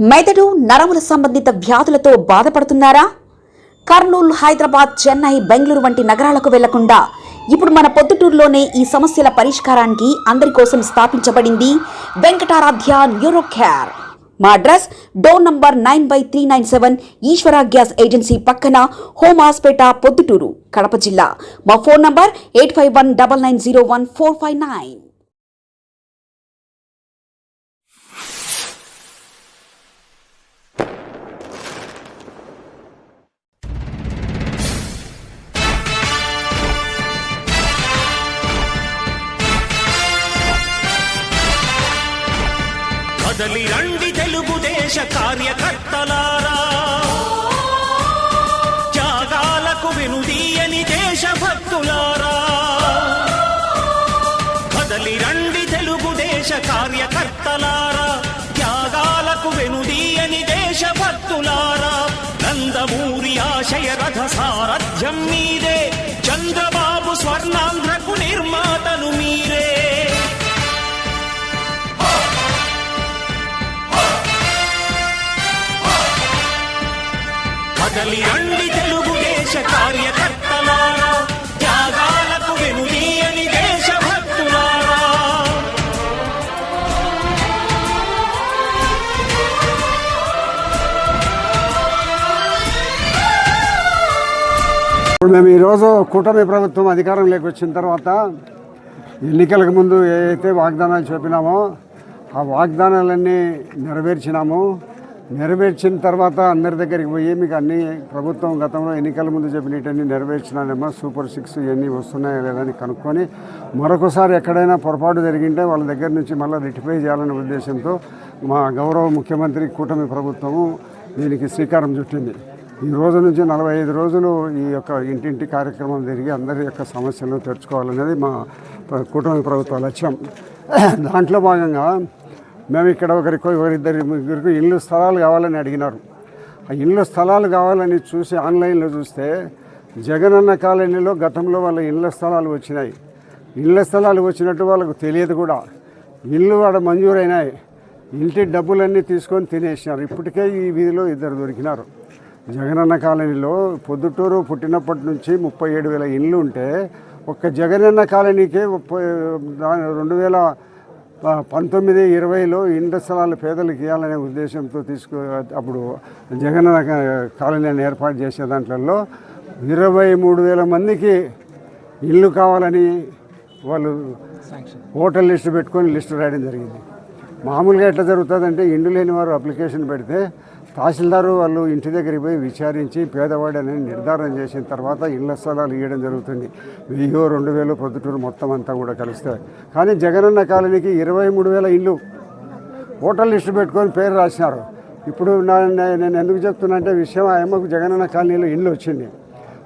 మెదడు నరముల సంబంధిత వ్యాధులతో బాధపడుతున్నారా? కర్నూలు, హైదరాబాద్, చెన్నై, బెంగళూరు వంటి నగరాలకు వెళ్లకుండా ఇప్పుడు మన పొద్దుటూరులోనే ఈ సమస్యల పరిష్కారానికి అందరి కోసం స్థాపించబడింది వెంకటారాధ్య న్యూరో కేర్. మా అడ్రస్ డోర్ నంబర్ 9/397 ఈశ్వర గ్యాస్ ఏజెన్సీ పక్కన, హోమాస్పేట, పొద్దుటూరు, కడప జిల్లా. మా ఫోన్ నంబర్ 8519901459. కదలి రండి తెలుగుదేశ కార్యకర్తలారా, త్యాగాలకు వెనుదీయని దేశభక్తులారా. కదలి రండి తెలుగుదేశ కార్యకర్తలారా, త్యాగాలకు వెనుదీయని దేశభక్తులారా. నందమూరి ఆశయ రథ సారథ్యం మీరే, చంద్రబాబు స్వర్ణాంధ్రకు నిర్మాతలు మీరే. కదలి రండి తెలుగుదేశ కార్యకర్తలారా, త్యాగాలకు వెనుదీయని దేశభక్తులారా. ఇప్పుడు మేము ఈరోజు కూటమి ప్రభుత్వం అధికారంలోకి వచ్చిన తర్వాత ఎన్నికలకు ముందు ఏదైతే వాగ్దానాలు చెప్పినామో ఆ వాగ్దానాలన్నీ నెరవేర్చిన తర్వాత అందరి దగ్గరికి పోయి మీకు అన్ని ప్రభుత్వం గతంలో ఎన్నికల ముందు చెప్పినవన్నీ నెరవేర్చినానేమో, సూపర్ 6 ఇవన్నీ వస్తున్నాయో లేదని కనుక్కొని మరొకసారి ఎక్కడైనా పొరపాటు జరిగింటే వాళ్ళ దగ్గర నుంచి మళ్ళీ రెక్టిఫై చేయాలనే ఉద్దేశంతో మా గౌరవ ముఖ్యమంత్రి కూటమి ప్రభుత్వము దీనికి శ్రీకారం చుట్టింది. ఈ రోజు నుంచి 45 రోజులు ఈ యొక్క ఇంటింటి కార్యక్రమం జరిగి అందరి యొక్క సమస్యలను తెరుచుకోవాలనేది మా కూటమి ప్రభుత్వ లక్ష్యం. దాంట్లో భాగంగా మేము ఇక్కడ ముగ్గురికి ఇల్లు స్థలాలు కావాలని అడిగినారు. ఆ ఇల్లు స్థలాలు కావాలని చూసి ఆన్లైన్లో చూస్తే జగనన్న కాలనీలో గతంలో వాళ్ళ ఇళ్ళ స్థలాలు వచ్చినాయి. ఇళ్ళ స్థలాలు వచ్చినట్టు వాళ్ళకు తెలియదు కూడా. ఇల్లు వాడ మంజూరైనాయి, ఇంటి డబ్బులన్నీ తీసుకొని తినేసినారు. ఇప్పటికే ఈ వీధిలో 2 దొరికినారు. జగనన్న కాలనీలో పొద్దుటూరు పుట్టినప్పటి నుంచి 37,000 ఇళ్ళు ఉంటే ఒక్క జగనన్న కాలనీకే 2019-20లో ఇండ్ల స్థలాలు పేదలకు ఇవ్వాలనే ఉద్దేశంతో అప్పుడు జగనన్న కాలనీని ఏర్పాటు చేసే దాంట్లో 23,000 మందికి ఇల్లు కావాలని వాళ్ళు ఓటర్ లిస్టు పెట్టుకొని లిస్టు రాయడం జరిగింది. మామూలుగా ఎట్లా జరుగుతుందంటే ఇండ్లు లేని వారు అప్లికేషన్ పెడితే తహసీల్దారు వాళ్ళు ఇంటి దగ్గరికి పోయి విచారించి పేదవాడని నిర్ధారణ చేసిన తర్వాత ఇళ్ల స్థలాలు ఇవ్వడం జరుగుతుంది. 1,000-2,000 పొద్దుటూరు మొత్తం అంతా కూడా కలుస్తాయి. కానీ జగనన్న కాలనీకి 23,000 ఇల్లు ఓటర్ లిస్టు పెట్టుకొని పేరు రాసినారు. ఇప్పుడు నేను ఎందుకు చెప్తున్నా అంటే విషయం, ఆయమ్మకు జగనన్న కాలనీలో ఇల్లు వచ్చింది.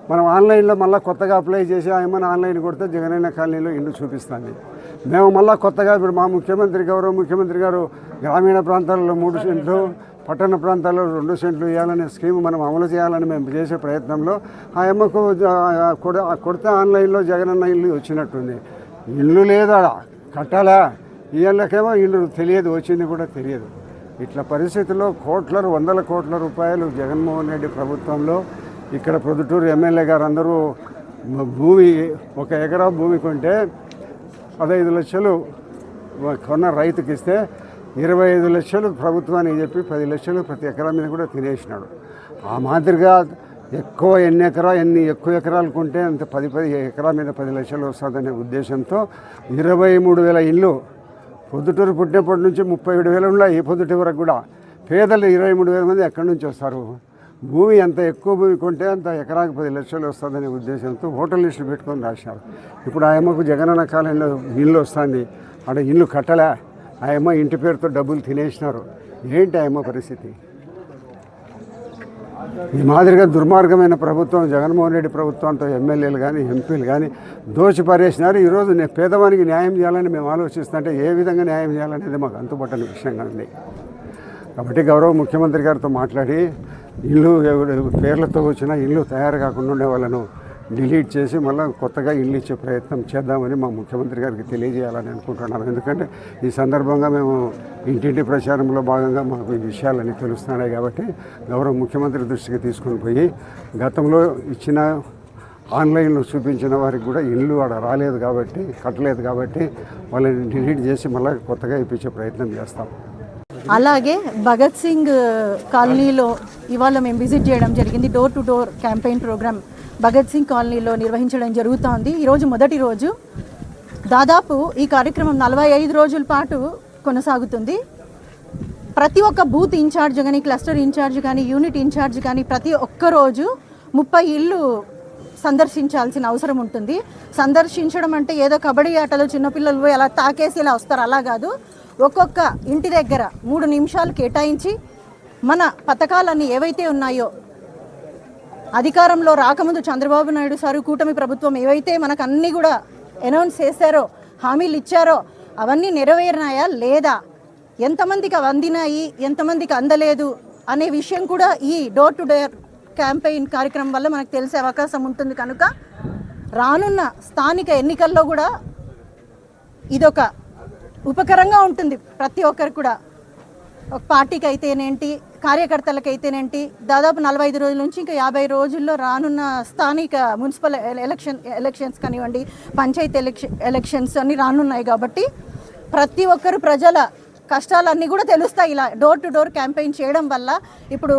మనం ఆన్లైన్లో మళ్ళీ కొత్తగా అప్లై చేసి ఆయమ్మని ఆన్లైన్ కొడితే జగనన్న కాలనీలో ఇల్లు చూపిస్తుంది. మేము మళ్ళీ కొత్తగా ఇప్పుడు మా గౌరవ ముఖ్యమంత్రి గారు గ్రామీణ ప్రాంతాలలో 3 సెంట్లు, పట్టణ ప్రాంతాల్లో 2 సెంట్లు ఇవ్వాలనే స్కీమ్ మనం అమలు చేయాలని మేము చేసే ప్రయత్నంలో ఆ అమ్మకు కొడితే ఆన్లైన్లో జగనన్న ఇల్లు వచ్చినట్టుంది. ఇల్లు లేదా కట్టాలా, ఇళ్ళకేమో ఇల్లు తెలియదు, వచ్చింది కూడా తెలియదు. ఇట్లా పరిస్థితుల్లో 100 కోట్ల రూపాయలు జగన్మోహన్ రెడ్డి ప్రభుత్వంలో ఇక్కడ పొద్దుటూరు ఎమ్మెల్యే గారు అందరూ భూమి 1 ఎకరా భూమి కొంటే 15 లక్షలు కొన్న రైతుకి ఇస్తే 25 లక్షలు ప్రభుత్వానికి చెప్పి 10 లక్షలు ప్రతి ఎకరా మీద కూడా తినేసినాడు. ఆ మాదిరిగా ఎన్ని ఎక్కువ ఎకరాలు కొంటే అంత 10 ఎకరా మీద 10 లక్షలు వస్తుందనే ఉద్దేశంతో 23,000 ఇళ్ళు పొద్దుటూరు పుట్టినప్పటి నుంచి 37,000 ఉన్నాయి. ఈ పొద్దుటూరు వరకు కూడా పేదలు 23,000 మంది ఎక్కడి నుంచి వస్తారు? భూమి ఎంత ఎక్కువ భూమి కొంటే అంత ఎకరాకు 10 లక్షలు వస్తుందనే ఉద్దేశంతో ఓటర్ లిస్టులు పెట్టుకొని రాసినారు. ఇప్పుడు ఆయమ్మకు జగనన్న కాలనీలో ఇల్లు వస్తుంది, ఆడ ఇల్లు కట్టలే, ఆయమ్మ ఇంటి పేరుతో డబ్బులు తినేసినారు. ఏంటి ఆయమ్మ పరిస్థితి? ఈ మాదిరిగా దుర్మార్గమైన ప్రభుత్వం జగన్మోహన్ రెడ్డి ప్రభుత్వంతో ఎమ్మెల్యేలు కానీ ఎంపీలు కానీ దోచి పారేసినారు. ఈరోజు పేదవానికి న్యాయం చేయాలని మేము ఆలోచిస్తుంటే ఏ విధంగా న్యాయం చేయాలనేది మాకు అంతుపట్టని విషయంగా ఉంది. కాబట్టి గౌరవ ముఖ్యమంత్రి గారితో మాట్లాడి ఇల్లు పేర్లతో వచ్చిన ఇల్లు తయారు కాకుండా ఉండే వాళ్ళను డిలీట్ చేసి మళ్ళీ కొత్తగా ఇల్లు ఇచ్చే ప్రయత్నం చేద్దామని మా ముఖ్యమంత్రి గారికి తెలియజేయాలని అనుకుంటున్నాం. ఎందుకంటే ఈ సందర్భంగా మేము ఇంటింటి ప్రచారంలో భాగంగా మాకు ఈ విషయాలన్నీ తెలుస్తున్నాయి కాబట్టి గౌరవ ముఖ్యమంత్రి దృష్టికి తీసుకొని పోయి గతంలో ఇచ్చిన ఆన్లైన్లో చూపించిన వారికి కూడా ఇల్లు ఆడ రాలేదు కాబట్టి కట్టలేదు కాబట్టి వాళ్ళని డిలీట్ చేసి మళ్ళీ కొత్తగా ఇప్పించే ప్రయత్నం చేస్తాం. అలాగే భగత్ సింగ్ కాలనీలో ఇవాళ మేము విజిట్ చేయడం జరిగింది. Door to door campaign programme Bhagat Singh కాలనీలో నిర్వహించడం జరుగుతోంది. ఈరోజు మొదటి రోజు. దాదాపు ఈ కార్యక్రమం 45 రోజుల పాటు కొనసాగుతుంది. ప్రతి ఒక్క బూత్ ఇన్ఛార్జ్ కానీ, క్లస్టర్ ఇన్ఛార్జ్ కానీ, యూనిట్ ఇన్ఛార్జ్ కానీ ప్రతి ఒక్క రోజు 30 ఇళ్ళు సందర్శించాల్సిన అవసరం ఉంటుంది. సందర్శించడం అంటే ఏదో కబడ్డీ ఆటలో చిన్నపిల్లలు పోయి అలా తాకేసి ఇలా వస్తారు, అలా కాదు. ఒక్కొక్క ఇంటి దగ్గర 3 నిమిషాలు కేటాయించి మన పథకాలన్నీ ఏవైతే ఉన్నాయో అధికారంలో రాకముందు చంద్రబాబు నాయుడు సారు కూటమి ప్రభుత్వం ఏవైతే మనకు అన్నీ కూడా అనౌన్స్ చేశారో, హామీలు ఇచ్చారో అవన్నీ నెరవేరినాయా లేదా, ఎంతమందికి అవి అందినాయి, ఎంతమందికి అందలేదు అనే విషయం కూడా ఈ డోర్ టు డోర్ క్యాంపెయిన్ కార్యక్రమం వల్ల మనకు తెలిసే అవకాశం ఉంటుంది. కనుక రానున్న స్థానిక ఎన్నికల్లో కూడా ఇదొక ఉపకరంగా ఉంటుంది. ప్రతి ఒక్కరు కూడా ఒక పార్టీకి అయితేనేంటి, కార్యకర్తలకైతేనేంటి, దాదాపు 45 రోజుల నుంచి ఇంకా 50 రోజుల్లో రానున్న స్థానిక మున్సిపల్ ఎలక్షన్స్ కానివ్వండి, పంచాయతీ ఎలక్షన్స్ అన్నీ రానున్నాయి. కాబట్టి ప్రతి ఒక్కరు ప్రజల కష్టాలన్నీ కూడా తెలుస్తాయి ఇలా డోర్ టు డోర్ క్యాంపెయిన్ చేయడం వల్ల. ఇప్పుడు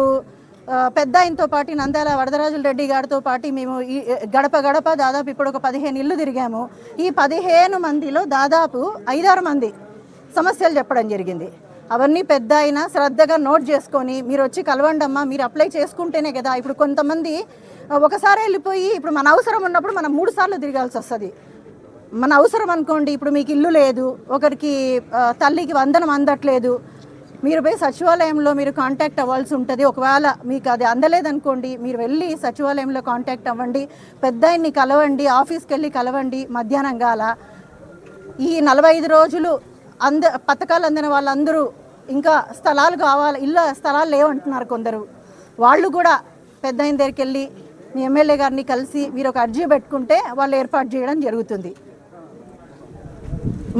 పెద్ద ఆయనతో పాటు నంద్యాల వరదరాజుల రెడ్డి గారితో పాటు మేము ఈ గడప గడప దాదాపు ఇప్పుడు ఒక 15 ఇళ్ళు తిరిగాము. ఈ 15 మందిలో దాదాపు 5-6 మంది సమస్యలు చెప్పడం జరిగింది. అవన్నీ పెద్ద ఆయన శ్రద్ధగా నోట్ చేసుకొని మీరు వచ్చి కలవండమ్మా, మీరు అప్లై చేసుకుంటేనే కదా. ఇప్పుడు కొంతమంది ఒకసారి వెళ్ళిపోయి ఇప్పుడు మన అవసరం ఉన్నప్పుడు మనం 3 సార్లు తిరగాల్సి వస్తుంది. మన అవసరం అనుకోండి, ఇప్పుడు మీకు ఇల్లు లేదు, ఒకరికి తల్లికి వందనం అందట్లేదు, మీరు పోయి సచివాలయంలో మీరు కాంటాక్ట్ అవ్వాల్సి ఉంటుంది. ఒకవేళ మీకు అది అందలేదనుకోండి, మీరు వెళ్ళి సచివాలయంలో కాంటాక్ట్ అవ్వండి, పెద్ద ఆయన్ని కలవండి, ఆఫీస్కి వెళ్ళి కలవండి. మధ్యాహ్నం గాల ఈ 45 రోజులు పథకాలు అందిన వాళ్ళందరూ ఇంకా స్థలాలు కావాలి, స్థలాలు లేవంటున్నారు కొందరు. వాళ్ళు కూడా పెద్ద ఆయన దగ్గరికి వెళ్ళి మీ ఎమ్మెల్యే గారిని కలిసి మీరు ఒక అర్జీ పెట్టుకుంటే వాళ్ళు ఏర్పాటు చేయడం జరుగుతుంది.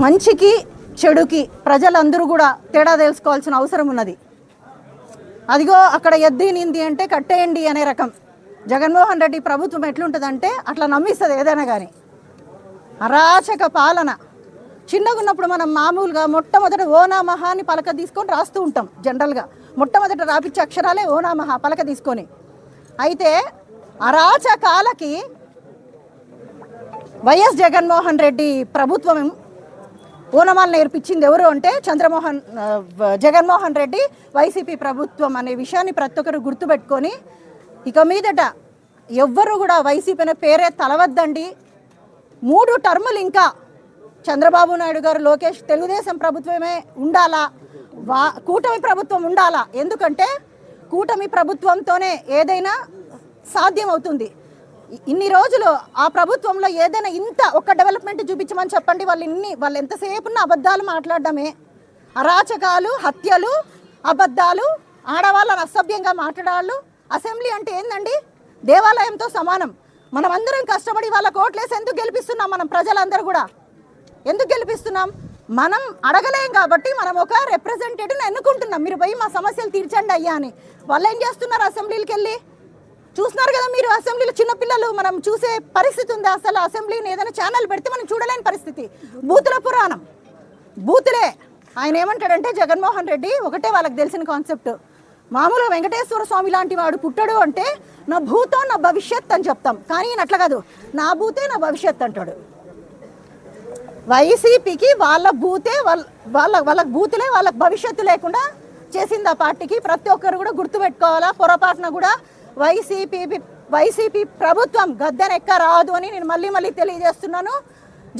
మంచికి చెడుకి ప్రజలందరూ కూడా తేడా తెలుసుకోవాల్సిన అవసరం ఉన్నది. అదిగో అక్కడ ఎద్దినింది అంటే కట్టేయండి అనే రకం. జగన్మోహన్ రెడ్డి ప్రభుత్వం ఎట్లుంటుందంటే అట్లా నమ్మిస్తుంది ఏదైనా కానీ. అరాచక పాలన. చిన్నగా ఉన్నప్పుడు మనం మామూలుగా మొట్టమొదట ఓనామహ అని పలక తీసుకొని రాస్తూ ఉంటాం. జనరల్గా మొట్టమొదట రాపిచ్చే అక్షరాలే ఓనామహ పలక తీసుకొని. అయితే అరాచకాలకి వైఎస్ జగన్మోహన్ రెడ్డి ప్రభుత్వం ఓనమాలు నేర్పించింది ఎవరు అంటే జగన్మోహన్ రెడ్డి వైసీపీ ప్రభుత్వం అనే విషయాన్ని ప్రతి ఒక్కరు గుర్తుపెట్టుకొని ఇక మీదట ఎవ్వరు కూడా వైసీపీ అనే పేరే తలవద్దండి. 3 టర్ములు ఇంకా చంద్రబాబు నాయుడు గారు, లోకేష్, తెలుగుదేశం ప్రభుత్వమే ఉండాలా, కూటమి ప్రభుత్వం ఉండాలా. ఎందుకంటే కూటమి ప్రభుత్వంతోనే ఏదైనా సాధ్యం అవుతుంది. ఇన్ని రోజులు ఆ ప్రభుత్వంలో ఏదైనా ఇంత ఒక డెవలప్మెంట్ చూపించమని చెప్పండి, వాళ్ళు ఎంతసేపున్న అబద్ధాలు మాట్లాడడమే. అరాచకాలు, హత్యలు, అబద్ధాలు, ఆడవాళ్ళని అసభ్యంగా మాట్లాడాళ్ళు. అసెంబ్లీ అంటే ఏందండి? దేవాలయంతో సమానం. మనం అందరం కష్టపడి వాళ్ళ కోట్లేసి ఎందుకు గెలిపిస్తున్నాం? మనం ప్రజలందరూ కూడా ఎందుకు గెలిపిస్తున్నాం? మనం అడగలేం కాబట్టి మనం ఒక రిప్రజెంటేటివ్ని ఎన్నుకుంటున్నాం. మీరు పోయి మా సమస్యలు తీర్చండి అయ్యా అని. వాళ్ళు ఏం చేస్తున్నారు? అసెంబ్లీకి వెళ్ళి చూస్తున్నారు కదా మీరు. అసెంబ్లీలో చిన్నపిల్లలు మనం చూసే పరిస్థితి ఉంది. అసలు అసెంబ్లీని ఏదైనా ఛానల్ పెడితే మనం చూడలేని పరిస్థితి. బూతుల పురాణం, బూతులే. ఆయన ఏమంటాడంటే జగన్మోహన్ రెడ్డి ఒకటే వాళ్ళకి తెలిసిన కాన్సెప్ట్, మామూలుగా వెంకటేశ్వర స్వామి లాంటి వాడు పుట్టాడు అంటే నా భూతో నా భవిష్యత్ అని చెప్తాం. కానీ ఈయన అట్లా కాదు, నా భూతే నా భవిష్యత్ అంటాడు. వైసీపీకి వాళ్ళ భూతే వాళ్ళకి భూతులే వాళ్ళకి భవిష్యత్తు లేకుండా చేసింది ఆ పార్టీకి. ప్రతి ఒక్కరు కూడా గుర్తుపెట్టుకోవాలా. పొరపాటున కూడా వైసీపీ ప్రభుత్వం గద్దెనెక్క రాదు అని నేను మళ్ళీ తెలియజేస్తున్నాను.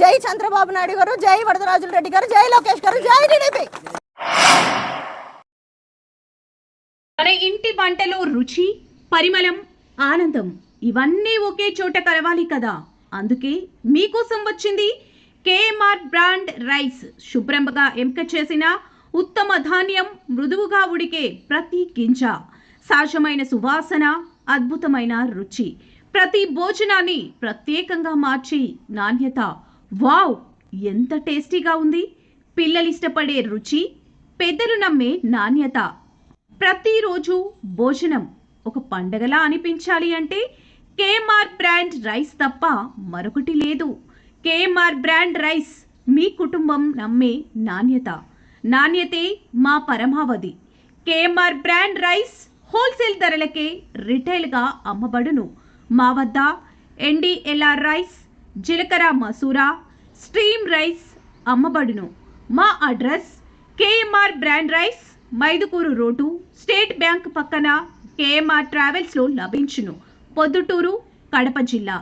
జై చంద్రబాబు నాయుడు గారు, జై వరదరాజుల రెడ్డి గారు, జై లోకేష్ గారు, జై టీడీపీ. మన ఇంటి వంటలో రుచి, పరిమళం, ఆనందం ఇవన్నీ ఒకే చోట కలవాలి కదా. అందుకే మీకోసం వచ్చింది కేఎంఆర్ బ్రాండ్ రైస్. శుభ్రంగా ఎంపిక చేసిన ఉత్తమ ధాన్యం, మృదువుగా ఉడికే ప్రతి గింజ, సహజమైన సువాసన, అద్భుతమైన రుచి. ప్రతి భోజనాన్ని ప్రత్యేకంగా మార్చి నాణ్యత, వావ్ ఎంత టేస్టీగా ఉంది, పిల్లలు ఇష్టపడే రుచి, పెద్దలు నమ్మే నాణ్యత. ప్రతిరోజు భోజనం ఒక పండగలా అనిపించాలి అంటే కేఎంఆర్ బ్రాండ్ రైస్ తప్ప మరొకటి లేదు. కేఎంఆర్ బ్రాండ్ రైస్ మీ కుటుంబం నమ్మే నాణ్యత. నాణ్యతే మా పరమావధి. కేఎంఆర్ బ్రాండ్ రైస్ హోల్సేల్ ధరలకే రిటైల్గా అమ్మబడును. మా వద్ద NDLR రైస్, జీలకర్ర మసూరా, స్ట్రీమ్ రైస్ అమ్మబడును. మా address KMR brand rice, Mydukur road, state bank పక్కన, కేఎంఆర్ ట్రావెల్స్లో లభించును. పొద్దుటూరు, కడప జిల్లా.